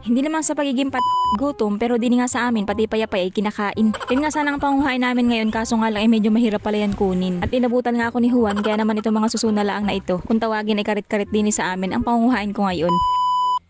Hindi naman sa pagiging gutom, pero din nga sa amin pati payapay ay kinakain. Yun nga sana ang panguhain namin ngayon, kaso nga lang ay medyo mahirap pala yan kunin. At inabutan nga ako ni Juan, kaya naman itong mga susunalaang na ito, kung tawagin ay karit-karit din sa amin ang panguhain ko ngayon.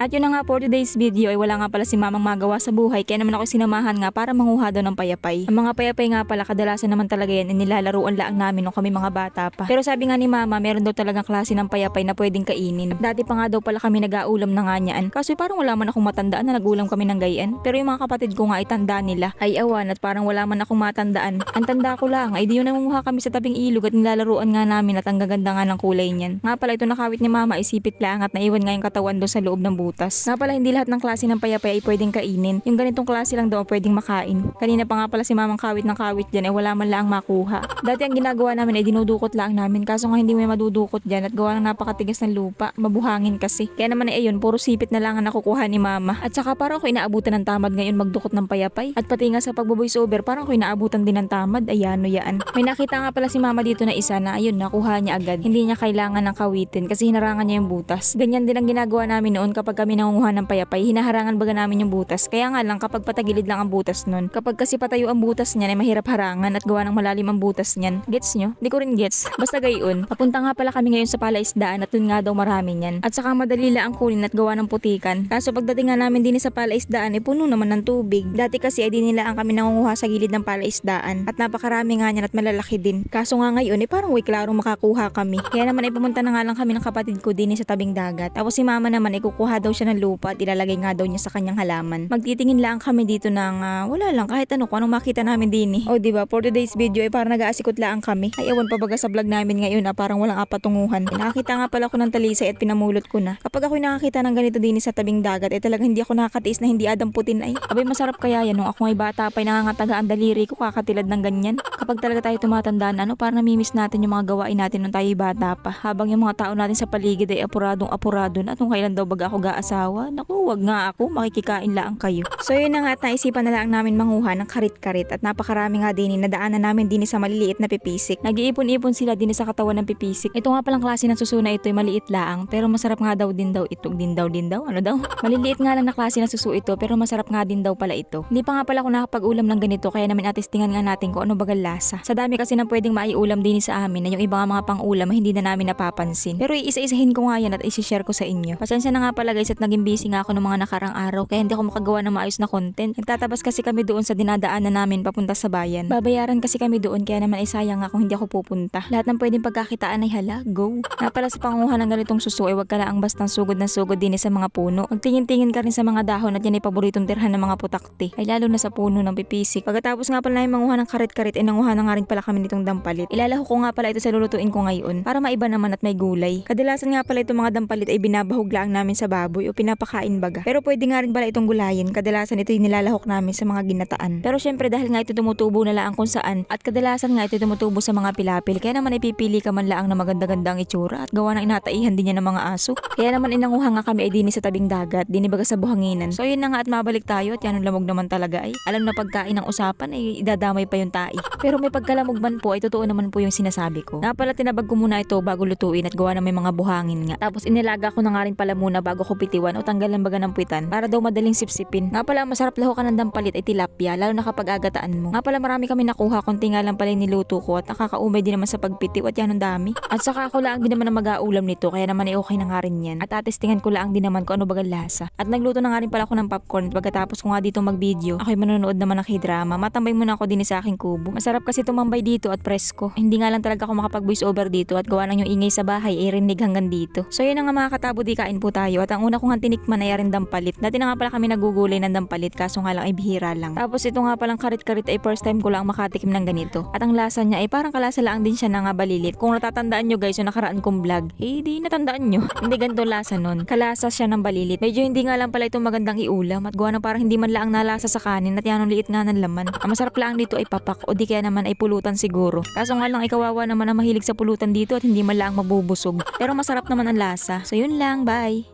At yun na nga for today's video ay wala nga pala si mamang magawa sa buhay, kaya naman ako sinamahan nga para manguha daw ng payapay. Ang mga payapay nga pala kadalasan naman talaga yan inilalaruan lang namin nung kami mga bata pa. Pero sabi nga ni mama meron daw talagang klase ng payapay na pwedeng kainin. Dati pa nga daw pala kami nag-aulam na nga niyaan, kaso parang wala man akong matandaan na nag-ulam kami ng gayan. Pero yung mga kapatid ko nga ay tanda nila, ay awan at parang wala man akong matandaan. Ang tanda ko lang ay di yun nangunguha kami sa tabing ilog at nilalaruan nga namin at ang gaganda nga ng kulay niyan. Nga pala ito nakawit ni mama ay sipit lang at naiwan nga yung katawan doon sa loob ng butas. Nga pala hindi lahat ng klase ng payapay ay pwedeng kainin. Yung ganitong klase lang daw pwedeng makain. Kanina pa nga pala si mamang kawit ng kawit dyan ay wala man lang makuha. Dati ang ginagawa namin ay dinudukot lang namin, kaso nga hindi may madudukot dyan at gawa ng napakatigas ng lupa. Mabuhangin kasi. Kaya naman ay ayun, puro sipit na lang ang nakukuha ni mama. At saka parang ako inaabutan ng tamad ngayon magdukot ng payapay. At pati nga sa pagbo-voice over parang ako inaabutan din ng tamad. Ayan o yaan. May nakita nga pala si mama dito na isa na ayun nakuha niya agad. Hindi niya kailangan ng kawitin kasi hinarangan niya yung butas. Ganyan din ang ginagawa namin noon kapag kami nangunguha ng payapay, hinaharangan baga namin yung butas. Kaya nga lang kapag patagilid lang ang butas nun. Kapag kasi patayo ang butas niyan ay mahirap harangan at gawa ng malalim ang butas niyan. Gets nyo? Di ko rin gets. Basta gayon. Papunta nga pala kami ngayon sa palaisdaan at dun nga daw marami niyan. At saka madali lang ang kunin at gawa ng putikan. Kaso pagdating nga namin din sa palaisdaan ay puno naman ng tubig. Dati kasi ay di nila ang kami nangunguha sa gilid ng palaisdaan. At napakarami nga niyan at malalaki din. Kaso nga ngayon ay parang way klarong makakuha kami. Kaya naman ay pumunta na nga lang kami ng kapatid ko din sa tabing dagat. Tapos si mama naman ay kukuha daw siya ng lupa at ilalagay nga daw niya sa kanyang halaman. Magtitingin lang kami dito ng wala lang kahit ano kung anong makita namin din eh. O diba, for today's video ay parang nag-aasikot lang kami. Ay ewan pa baga sa vlog namin ngayon parang walang apatunguhan. Nakakita nga pala ako ng talisay at pinamulot ko na. Kapag ako'y nakakita ng ganito din sa tabing dagat ay talagang hindi ako nakakatiis na hindi adamputin ay. Abay masarap kaya yan nung ako ay bata pa ay nangangataga ang daliri ko kakatilad ng ganyan. Kapag talaga tayo tumatanda na parang namimiss natin yung mga gawain natin nung tayo bata pa. Habang yung mga tao natin sa paligid ay apuradong-apurado na at kung kailan daw baga ako gaasawa. Naku, wag nga ako, makikikain lang kayo. So yun na nga at naisipan na lang namin manguha ng karit-karit at napakarami nga din nadaanan namin din sa maliliit na pipisik. Nag-iipon-ipon sila din sa katawan ng pipisik. Ito nga palang klase ng suso na ito ay maliit laang pero masarap nga daw din daw ito. Din daw ano daw? Maliliit nga lang na klase ng suso ito pero masarap nga din daw pala ito. Hindi pa nga pala ako nakapag-ulam ng ganito kaya namin atistingan nga natin kung ano bagal lasa. Sa dami kasi ng pwedeng maiulam din sa amin na yung iba nga mga pang-ulam ay hindi na namin napapansin. Pero iisa-isahin ko nga yan at i-share ko sa inyo. Pasensya na nga pala guys at naging busy nga ako ng mga nakarang araw kaya hindi ako makagawa ng maayos na content. Nagtatabas kasi kami doon sa dinadaanan namin papunta sa bayan. Babayaran kasi kami doon kaya naman ay sayang nga kung hindi ako pupunta. Lahat ng pwedeng pagkakitaan ay hala, go. Pala sa panguha ng ganitong suso ay wag ka lang bastang sugod na sugod din sa mga puno. Magtingin-tingin ka rin sa mga dahon at yan ay paboritong tirhan ng mga putakti. Ay lalo na sa puno ng pipisik. Pagkatapos nga pala namin manguha ng karit-karit ay nanguha na nga rin pala kami nitong dampalit. Ilalahok ko nga pala ito sa lulutuin ko ngayon para maiba naman at may gulay. Kadalasan nga pala itong mga dampalit ay binabahog lang namin sa baboy o pinapakain baga. Pero pwede nga rin pala itong gulayin. Kadalasan ito yung nilalahok namin sa mga ginataan. Pero syempre dahil nga ito tumutubo na lang kung saan at kadalasan nga ito tumutubo sa mga pilapil kaya naman ipipili ka man lang na maganda-ganda ang itsura at gawa ng inataihan din niya ng mga aso. Kaya naman inanguha nga kami ay dini sa tabing dagat, dini baga sa buhanginan. So yun na nga at mabalik tayo at yan ang lamog naman talaga ay. Alam na pagkain ng usapan ay idadamay pa yung tai. Pero may pagkalamog man po ay totoo naman po yung sinasabi ko. Nga pala tinabag ko muna ito bago lutuin at gawa na may mga buhangin nga. Tapos inilaga ko na nga rin pala muna bago ko pitiwan o tanggalan baga ng puwitan para daw madaling sipsipin. Nga pala masarap lahukan ng dampalit ay tilapia lalo na kapag agataan mo. Nga pala marami kami nakuha, konti nga lang pala yung niluto ko at nakakaumay din naman sa pagpitiw at yan ang dami. At saka ako lang din naman na mag-aulam nito kaya naman ay okay na nga rin yan. At atestingan ko lang din naman kung ano bagang lasa. At nagluto na nga rin pala ako ng popcorn at pagkatapos ko nga dito mag-video, ako'y manonood naman ng K-drama. Matambay muna ako din sa aking kubo. Masarap kasi tumambay dito at presko. Hindi nga lang talaga ako makapag-voice over dito at gawa ng yung ingay sa bahay ay rinig hanggang dito. So yun na nga mga katabo, di kain po tayo. At ang una kong tinikman ay rin dampalit. Dati na nga pala kami nagugulay ng dampalit kaso nga lang ay bihira lang. Tapos ito nga palang karit-karit ay first time ko lang makatikim ng ganito. At ang lasa niya ay parang kalasa lang din siya ng balilit. Kung natatandaan nyo guys yung nakaraan kong vlog, di natandaan nyo. Hindi ganito lasa nun. Kalasa siya ng balilit. Medyo hindi nga lang pala itong magandang iulam at gawa na parang hindi man lang nalasa sa kanin at yan ang liit nga ng laman. Ang masarap lang dito ay papak o di kaya naman ay pulutan siguro. Kaso nga lang ay kawawa naman na mahilig sa pulutan dito at hindi man lang mabubusog. Pero masarap naman ang lasa. So yun lang, bye!